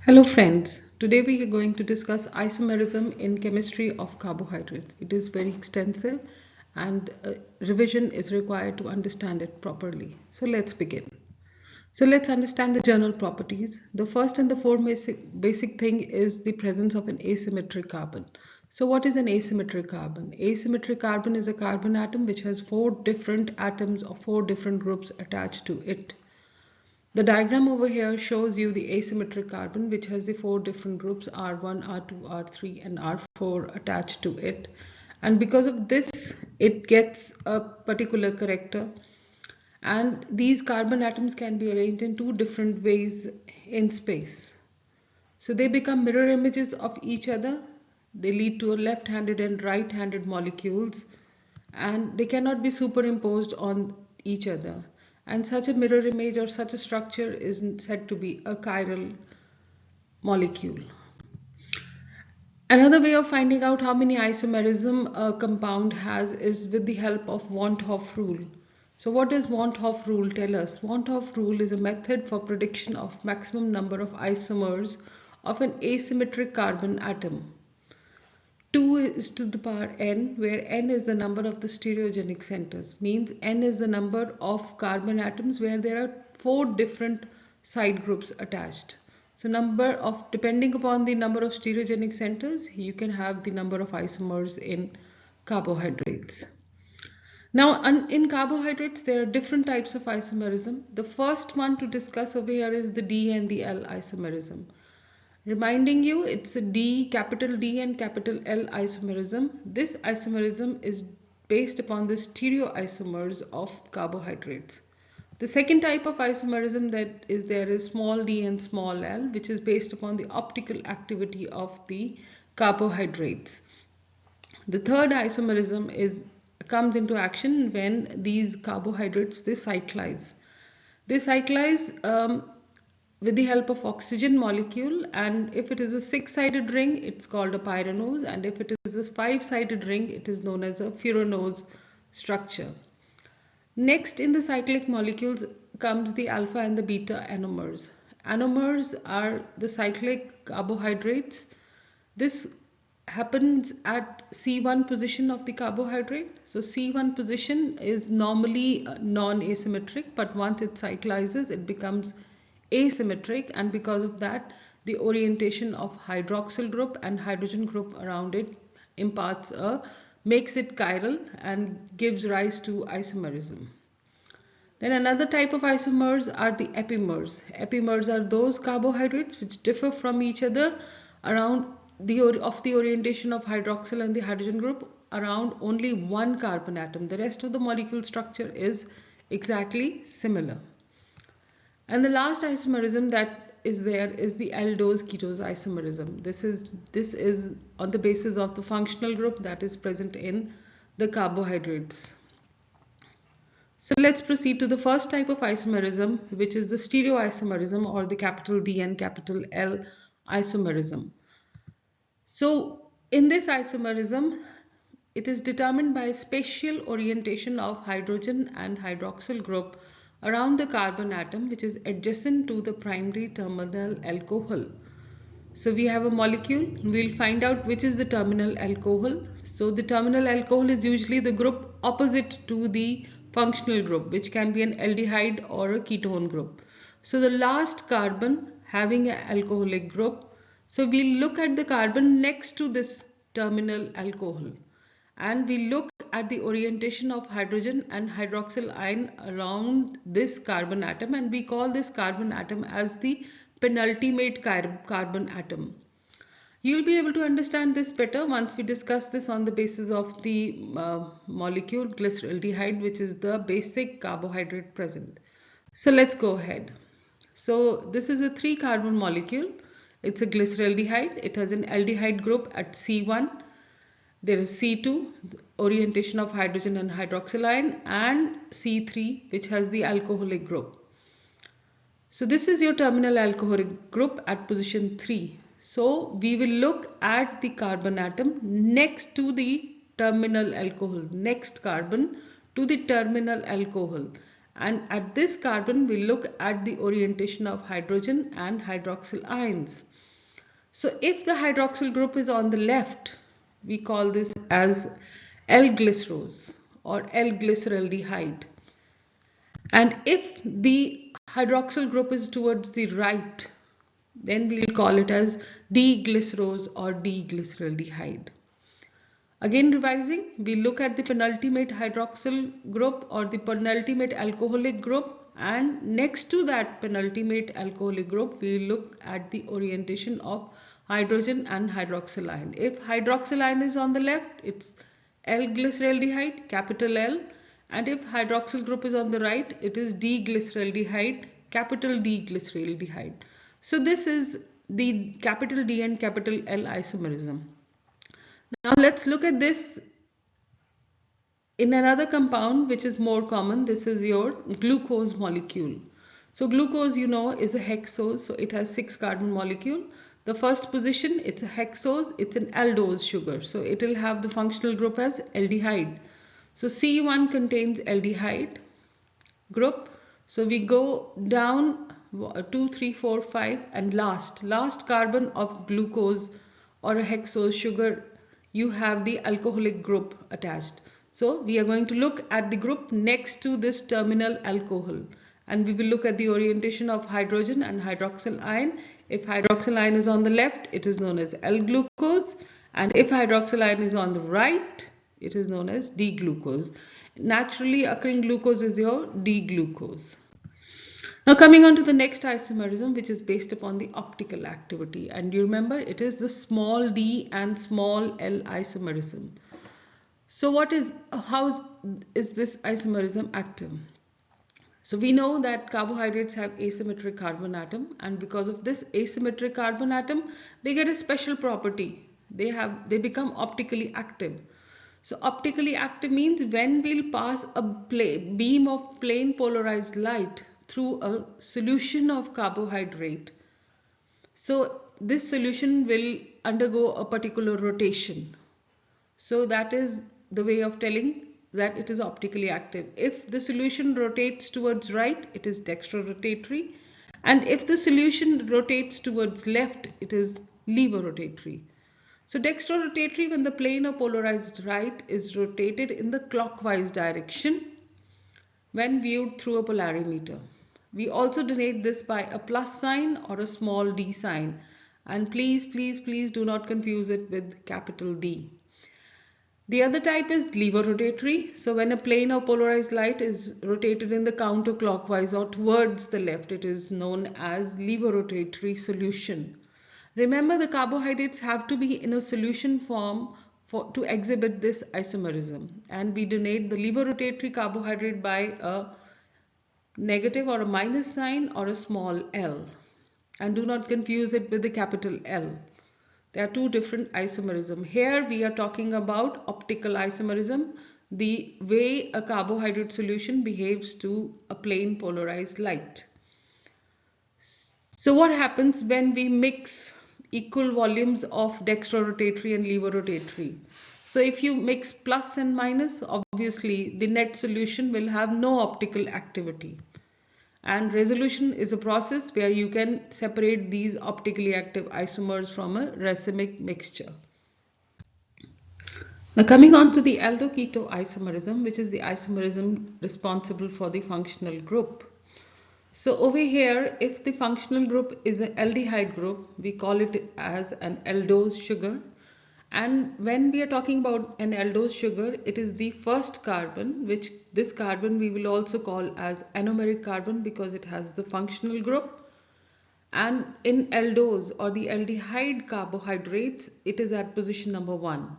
Hello friends, today we are going to discuss isomerism in chemistry of carbohydrates. It is very extensive and revision is required to understand it properly. So let's begin. So let's understand the general properties. The first and the foremost basic thing is the presence of an asymmetric carbon. So what is an asymmetric carbon? Asymmetric carbon is a carbon atom which has four different atoms or four different groups attached to it. The diagram over here shows you the asymmetric carbon which has the four different groups R1, R2, R3 and R4 attached to it. And because of this, it gets a particular character. And these carbon atoms can be arranged in two different ways in space. So they become mirror images of each other. They lead to a left-handed and right-handed molecules, and they cannot be superimposed on each other. And such a mirror image or such a structure is said to be a chiral molecule. Another way of finding out how many isomerism a compound has is with the help of Van 't Hoff rule. So what does Van 't Hoff rule tell us? Van 't Hoff rule is a method for prediction of maximum number of isomers of an asymmetric carbon atom. 2 is to the power n, where n is the number of the stereogenic centers, means n is the number of carbon atoms where there are four different side groups attached. So depending upon the number of stereogenic centers, you can have the number of isomers in carbohydrates. Now, in carbohydrates, there are different types of isomerism. The first one to discuss over here is the D and the L isomerism. Reminding you, it's a capital D and capital L isomerism. This isomerism is based upon the stereoisomers of carbohydrates. The second type of isomerism that is there is small d and small l, which is based upon the optical activity of the carbohydrates. The third isomerism comes into action when these carbohydrates they cyclize. They cyclize with the help of oxygen molecule, and if it is a six-sided ring, it's called a pyranose, and if it is a five-sided ring, it is known as a furanose structure. Next in the cyclic molecules comes the alpha and the beta anomers. Anomers are the cyclic carbohydrates. This happens at C1 position of the carbohydrate. So C1 position is normally non-asymmetric, but once it cyclizes, it becomes asymmetric, and because of that, the orientation of hydroxyl group and hydrogen group around it makes it chiral and gives rise to isomerism. Then another type of isomers are the epimers. Epimers are those carbohydrates which differ from each other around the orientation of hydroxyl and the hydrogen group around only one carbon atom. The rest of the molecule structure is exactly similar. And the last isomerism that is there is the aldose-ketose isomerism. This is on the basis of the functional group that is present in the carbohydrates. So let's proceed to the first type of isomerism, which is the stereoisomerism or the capital D and capital L isomerism. So in this isomerism, it is determined by spatial orientation of hydrogen and hydroxyl group around the carbon atom which is adjacent to the primary terminal alcohol. So we have a molecule, we'll find out which is the terminal alcohol. So the terminal alcohol is usually the group opposite to the functional group, which can be an aldehyde or a ketone group. So the last carbon having an alcoholic group. So we'll look at the carbon next to this terminal alcohol, and we look at the orientation of hydrogen and hydroxyl ion around this carbon atom, and we call this carbon atom as the penultimate carbon atom. You'll be able to understand this better once we discuss this on the basis of the molecule glyceraldehyde, which is the basic carbohydrate present. So let's go ahead. So this is a 3-carbon molecule. It's a glyceraldehyde. It has an aldehyde group at C1. There is C2, orientation of hydrogen and hydroxyl ion, and C3, which has the alcoholic group. So this is your terminal alcoholic group at position 3. So we will look at the carbon atom next to the terminal alcohol, next carbon to the terminal alcohol. And at this carbon, we look at the orientation of hydrogen and hydroxyl ions. So if the hydroxyl group is on the left, we call this as L-glycerose or L-glyceraldehyde. And if the hydroxyl group is towards the right, then we'll call it as D-glycerose or D-glyceraldehyde. Again revising, we look at the penultimate hydroxyl group or the penultimate alcoholic group, and next to that penultimate alcoholic group we look at the orientation of hydrogen and hydroxyl ion. If hydroxyl ion is on the left, it's L-glyceraldehyde, capital L, and if hydroxyl group is on the right, it is D-glyceraldehyde, capital D-glyceraldehyde. So this is the capital D and capital L isomerism. Now let's look at this in another compound which is more common. This is your glucose molecule. So glucose, you know, is a hexose, so it has 6 carbon molecule. The first position, it's a hexose, it's an aldose sugar, so it will have the functional group as aldehyde. So C1 contains aldehyde group. So we go down 2, 3, 4, 5 and last carbon of glucose or a hexose sugar, you have the alcoholic group attached. So we are going to look at the group next to this terminal alcohol, and we will look at the orientation of hydrogen and hydroxyl ion. If hydroxyl ion is on the left, it is known as L-glucose, and if hydroxyl ion is on the right, it is known as D-glucose. Naturally occurring glucose is your D-glucose. Now coming on to the next isomerism, which is based upon the optical activity, and you remember it is the small d and small l isomerism. So how is this isomerism active? So we know that carbohydrates have asymmetric carbon atom, and because of this asymmetric carbon atom, they get a special property. They become optically active. So optically active means when we'll pass a beam of plane polarized light through a solution of carbohydrate, so this solution will undergo a particular rotation. So that is the way of telling that it is optically active. If the solution rotates towards right, it is dextrorotatory, and if the solution rotates towards left, it is levorotatory. So dextrorotatory when the plane of polarized light is rotated in the clockwise direction when viewed through a polarimeter. We also denote this by a plus sign or a small d sign, and please do not confuse it with capital D. The other type is levorotatory. So when a plane of polarized light is rotated in the counterclockwise or towards the left, it is known as levorotatory solution. Remember, the carbohydrates have to be in a solution form to exhibit this isomerism, and we denote the levorotatory carbohydrate by a negative or a minus sign or a small l, and do not confuse it with the capital L. There are two different isomerism. Here we are talking about optical isomerism, the way a carbohydrate solution behaves to a plane polarized light. So what happens when we mix equal volumes of dextrorotatory and levorotatory? So if you mix plus and minus, obviously the net solution will have no optical activity. And resolution is a process where you can separate these optically active isomers from a racemic mixture. Now coming on to the aldo-keto isomerism, which is the isomerism responsible for the functional group. So over here, if the functional group is an aldehyde group, we call it as an aldose sugar. And when we are talking about an aldose sugar, it is the first carbon, which this carbon we will also call as anomeric carbon because it has the functional group. And in aldose or the aldehyde carbohydrates, it is at position number 1.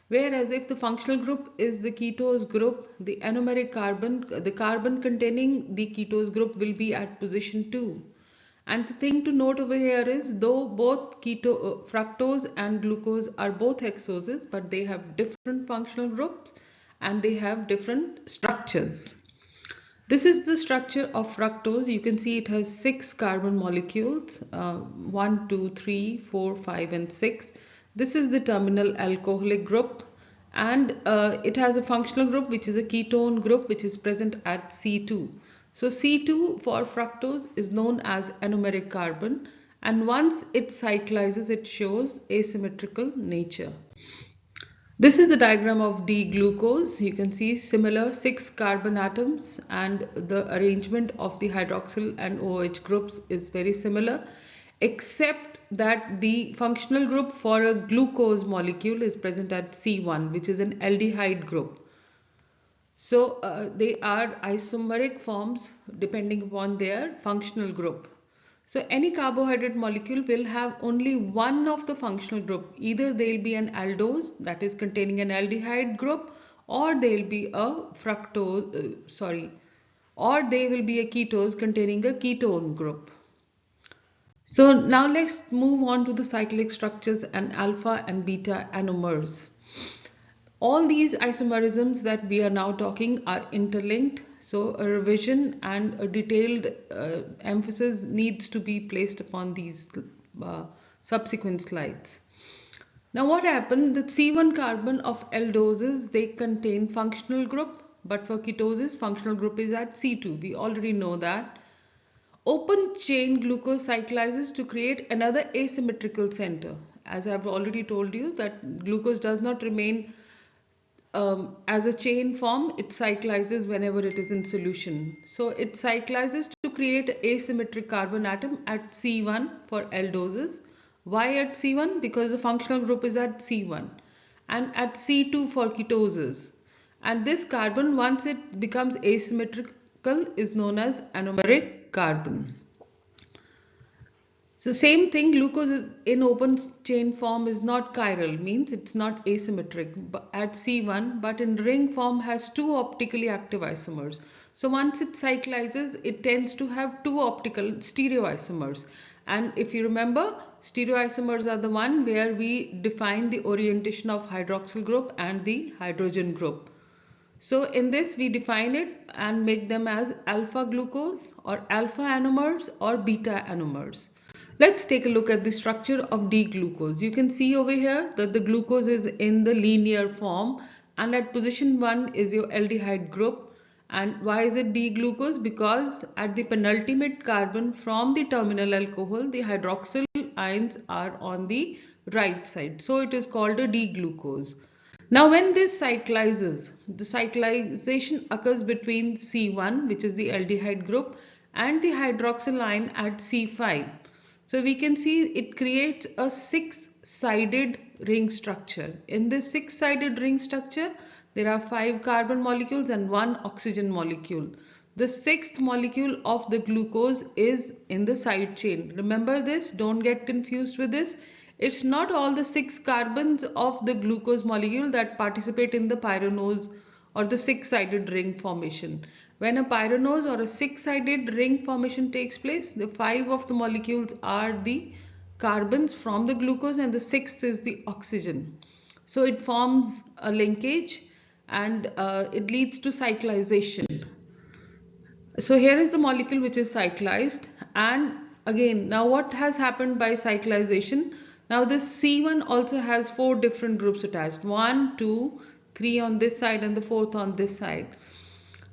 Whereas if the functional group is the ketose group, the anomeric carbon, the carbon containing the ketose group will be at position 2. And the thing to note over here is, though both fructose and glucose are both hexoses, but they have different functional groups and they have different structures. This is the structure of fructose. You can see it has 6 carbon molecules, 1, 2, 3, 4, 5 and 6. This is the terminal alcoholic group, and it has a functional group which is a ketone group which is present at C2. So C2 for fructose is known as anomeric carbon, and once it cyclizes, it shows asymmetrical nature. This is the diagram of D-glucose. You can see similar 6 carbon atoms, and the arrangement of the hydroxyl and OH groups is very similar, except that the functional group for a glucose molecule is present at C1, which is an aldehyde group. So they are isomeric forms depending upon their functional group. So any carbohydrate molecule will have only one of the functional group. Either they'll be an aldose, that is containing an aldehyde group, or they'll be a or they will be a ketose containing a ketone group. So now let's move on to the cyclic structures and alpha and beta anomers. All these isomerisms that we are now talking are interlinked, so a revision and a detailed emphasis needs to be placed upon these subsequent slides. Now what happened? The C1 carbon of aldoses, they contain functional group, but for ketosis functional group is at C2. We already know that. Open chain glucose cyclizes to create another asymmetrical center. As I've already told you that glucose does not remain as a chain form, it cyclizes whenever it is in solution. So it cyclizes to create an asymmetric carbon atom at C1 for aldoses. Why at C1? Because the functional group is at C1, and at C2 for ketoses. And this carbon, once it becomes asymmetrical, is known as anomeric carbon. So same thing, glucose is in open chain form is not chiral, means it's not asymmetric at C1, but in ring form has two optically active isomers. So once it cyclizes, it tends to have two optical stereoisomers. And if you remember, stereoisomers are the one where we define the orientation of hydroxyl group and the hydrogen group. So in this we define it and make them as alpha glucose or alpha anomers or beta anomers. Let's take a look at the structure of D-glucose. You can see over here that the glucose is in the linear form, and at position 1 is your aldehyde group. And why is it D-glucose? Because at the penultimate carbon from the terminal alcohol, the hydroxyl ions are on the right side. So it is called a D-glucose. Now when this cyclizes, the cyclization occurs between C1, which is the aldehyde group, and the hydroxyl ion at C5. So we can see it creates a six-sided ring structure. In this six-sided ring structure, there are 5 carbon molecules and 1 oxygen molecule. The 6th molecule of the glucose is in the side chain. Remember this, don't get confused with this. It's not all the 6 carbons of the glucose molecule that participate in the pyranose or the 6-sided ring formation. When a pyranose or a 6-sided ring formation takes place, the 5 of the molecules are the carbons from the glucose and the 6th is the oxygen. So it forms a linkage and it leads to cyclization. So here is the molecule which is cyclized, and again, now what has happened by cyclization? Now this C1 also has 4 different groups attached. 1, 2, 3 on this side and the 4th on this side.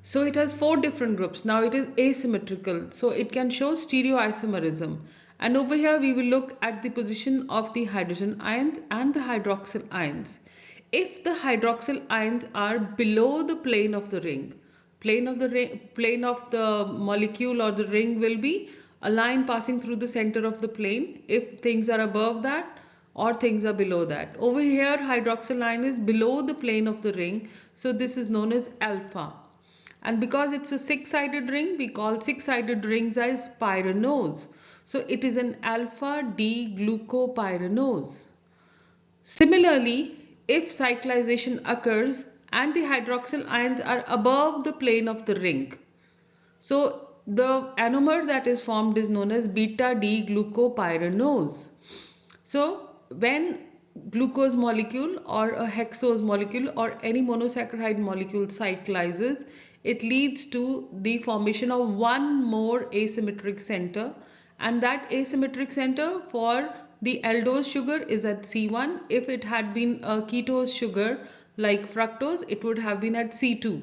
So it has 4 different groups. Now it is asymmetrical. So it can show stereoisomerism. And over here we will look at the position of the hydrogen ions and the hydroxyl ions. If the hydroxyl ions are below the plane of the ring, plane of the molecule or the ring will be a line passing through the center of the plane if things are above that or things are below that. Over here hydroxyl ion is below the plane of the ring, so this is known as alpha. And because it's a 6-sided ring, we call 6-sided rings as pyranose. So it is an alpha D-glucopyranose. Similarly, if cyclization occurs and the hydroxyl ions are above the plane of the ring, so the anomer that is formed is known as beta D-glucopyranose. So when glucose molecule or a hexose molecule or any monosaccharide molecule cyclizes, it leads to the formation of one more asymmetric center, and that asymmetric center for the aldose sugar is at C1. If it had been a ketose sugar like fructose, it would have been at C2.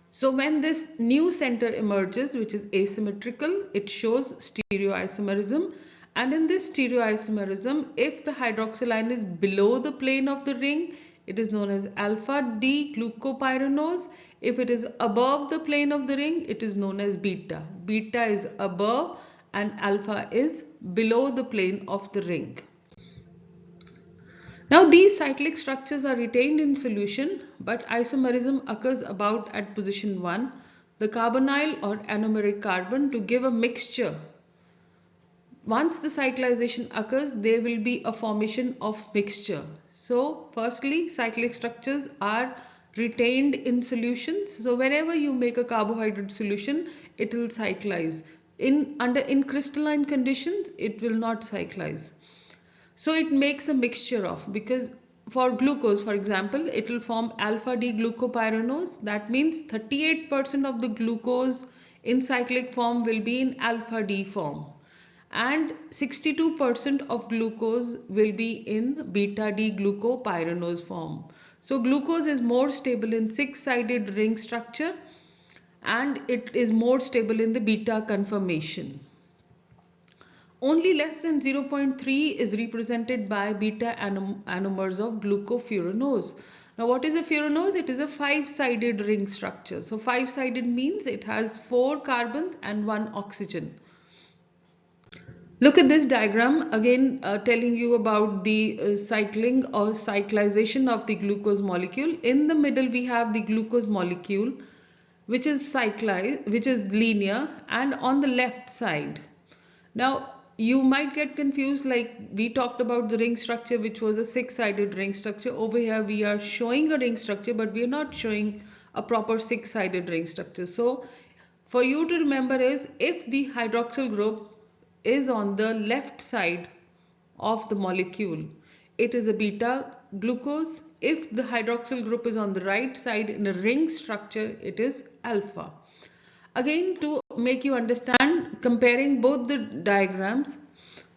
So when this new center emerges, which is asymmetrical, it shows stereoisomerism, And in this stereoisomerism, if the hydroxyl ion is below the plane of the ring, it is known as alpha D glucopyranose. If it is above the plane of the ring, it is known as beta. Beta is above and alpha is below the plane of the ring. Now these cyclic structures are retained in solution, but isomerism occurs about at position 1, the carbonyl or anomeric carbon, to give a mixture. Once the cyclization occurs, there will be a formation of mixture. So firstly, cyclic structures are retained in solutions. So whenever you make a carbohydrate solution, it will cyclize. In crystalline conditions, it will not cyclize. So it makes a mixture of, because for glucose, for example, it will form alpha D glucopyranose. That means 38% of the glucose in cyclic form will be in alpha D form, and 62% of glucose will be in beta D glucopyranose form. So glucose is more stable in six-sided ring structure, and it is more stable in the beta conformation. Only less than 0.3 is represented by beta anomers of glucofuranose. Now what is a furanose? It is a five-sided ring structure. So five-sided means it has 4 carbons and 1 oxygen. Look at this diagram again, telling you about the cycling or cyclization of the glucose molecule. In the middle we have the glucose molecule, which is cyclized, which is linear, and on the left side. Now you might get confused, like we talked about the ring structure, which was a six-sided ring structure. Over here we are showing a ring structure, but we are not showing a proper six-sided ring structure. So for you to remember is, if the hydroxyl group is on the left side of the molecule, it is a beta glucose. If the hydroxyl group is on the right side in a ring structure, it is alpha. Again, to make you understand, comparing both the diagrams,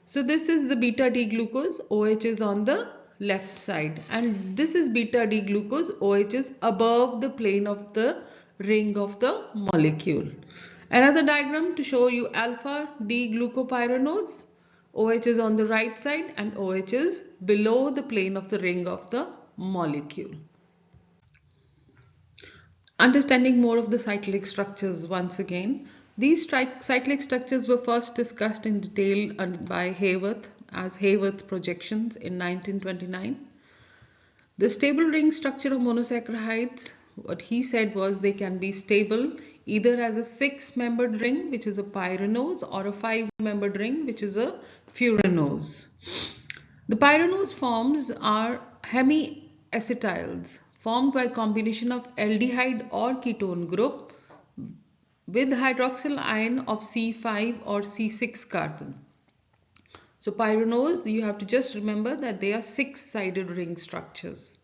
so this is the beta D glucose, OH is on the left side, and this is beta D glucose, OH is above the plane of the ring of the molecule. Another diagram to show you alpha D glucopyranose, OH is on the right side and OH is below the plane of the ring of the molecule. Understanding more of the cyclic structures once again. These cyclic structures were first discussed in detail by Haworth as Haworth projections in 1929. The stable ring structure of monosaccharides, what he said was they can be stable either as a six-membered ring, which is a pyranose, or a five-membered ring, which is a furanose. The pyranose forms are hemiacetyls formed by combination of aldehyde or ketone group with hydroxyl ion of C5 or C6 carbon. So pyranose, you have to just remember that they are six-sided ring structures.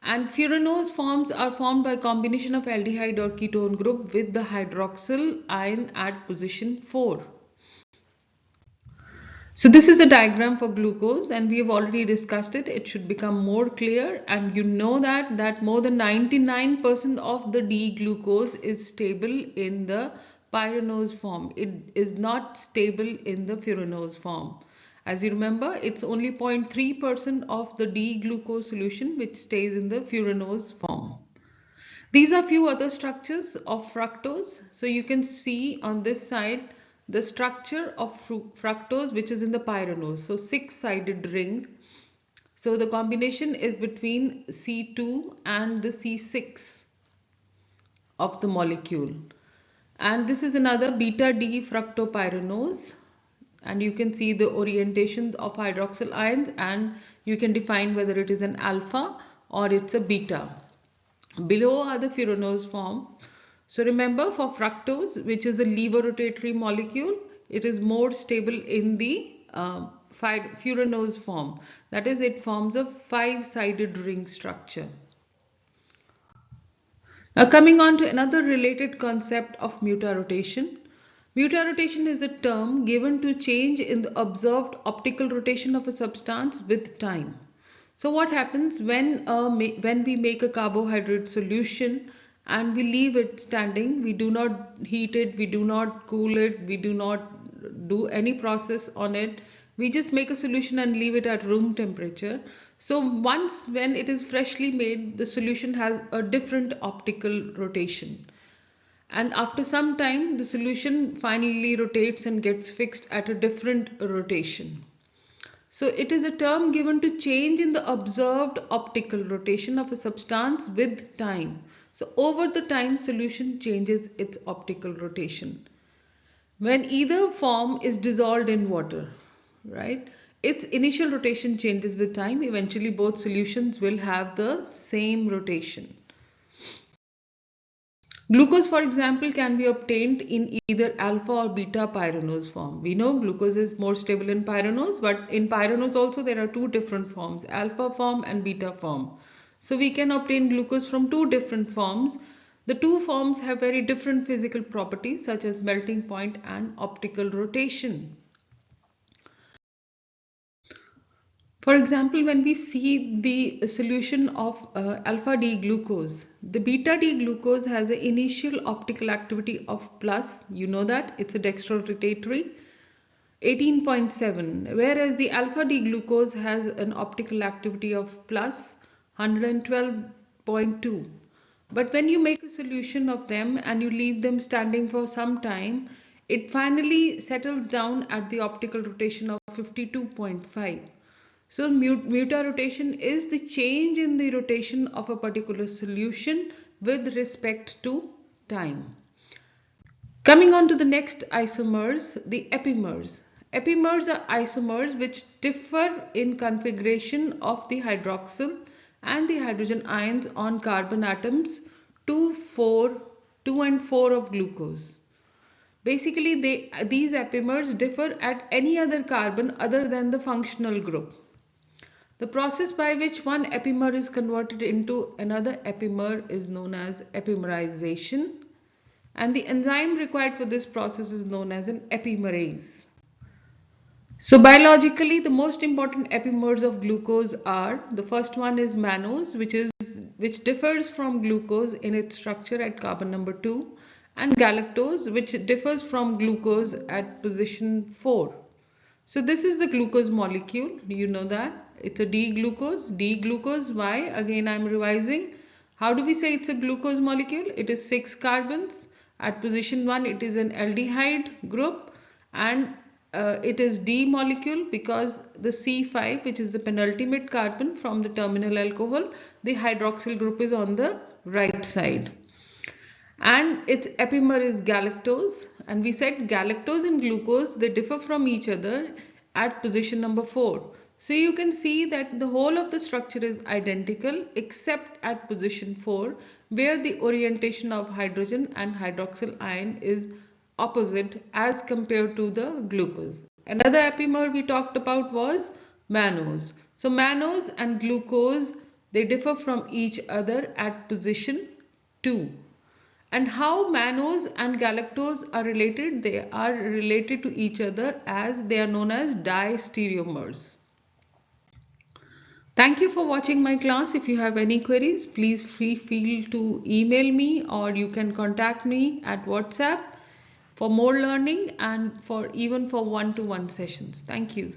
And furanose forms are formed by combination of aldehyde or ketone group with the hydroxyl ion at position 4. So this is a diagram for glucose, and we have already discussed it. It should become more clear, and you know that more than 99% of the D-glucose is stable in the pyranose form. It is not stable in the furanose form. As you remember, it's only 0.3% of the D-glucose solution which stays in the furanose form. These are few other structures of fructose. So you can see on this side the structure of fructose, which is in the pyranose. So six-sided ring. So the combination is between C2 and the C6 of the molecule. And this is another beta D fructopyranose. And you can see the orientation of hydroxyl ions, and you can define whether it is an alpha or it's a beta. Below are the furanose form. So remember, for fructose, which is a levorotatory molecule, it is more stable in the furanose form. That is, it forms a five-sided ring structure. Now coming on to another related concept of mutarotation. Mutarotation is a term given to change in the observed optical rotation of a substance with time. So what happens when we make a carbohydrate solution and we leave it standing? We do not heat it, we do not cool it, we do not do any process on it. We just make a solution and leave it at room temperature. So once when it is freshly made, the solution has a different optical rotation. And after some time, the solution finally rotates and gets fixed at a different rotation. So it is a term given to change in the observed optical rotation of a substance with time. So over the time, solution changes its optical rotation. When either form is dissolved in water, right, its initial rotation changes with time. Eventually both solutions will have the same rotation. Glucose, for example, can be obtained in either alpha or beta pyranose form. We know glucose is more stable in pyranose, but in pyranose also there are two different forms, alpha form and beta form. So we can obtain glucose from two different forms. The two forms have very different physical properties such as melting point and optical rotation. For example, when we see the solution of alpha D glucose, the beta D glucose has an initial optical activity of plus, you know that, it's a dextrorotatory, 18.7, whereas the alpha D glucose has an optical activity of plus 112.2. But when you make a solution of them and you leave them standing for some time, it finally settles down at the optical rotation of 52.5. So mutarotation is the change in the rotation of a particular solution with respect to time. Coming on to the next isomers, the epimers. Epimers are isomers which differ in configuration of the hydroxyl and the hydrogen ions on carbon atoms 2, 4, 2 and 4 of glucose. Basically, these epimers differ at any other carbon other than the functional group. The process by which one epimer is converted into another epimer is known as epimerization, and the enzyme required for this process is known as an epimerase. So biologically, the most important epimers of glucose are, the first one is mannose, which differs from glucose in its structure at carbon number 2, and galactose, which differs from glucose at position 4. So this is the glucose molecule. Do you know that? It's a D-glucose. D-glucose, why? Again, I'm revising. How do we say it's a glucose molecule? It is 6 carbons. At position 1, it is an aldehyde group, and it is D molecule because the C5, which is the penultimate carbon from the terminal alcohol, the hydroxyl group is on the right side. And its epimer is galactose, and we said galactose and glucose, they differ from each other at position number 4. So you can see that the whole of the structure is identical except at position 4, where the orientation of hydrogen and hydroxyl ion is opposite as compared to the glucose. Another epimer we talked about was mannose. So mannose and glucose, they differ from each other at position 2. And how mannose and galactose are related? They are related to each other as they are known as diastereomers. Thank you for watching my class. If you have any queries, please feel to email me, or you can contact me at WhatsApp for more learning and for even for one-to-one sessions. Thank you.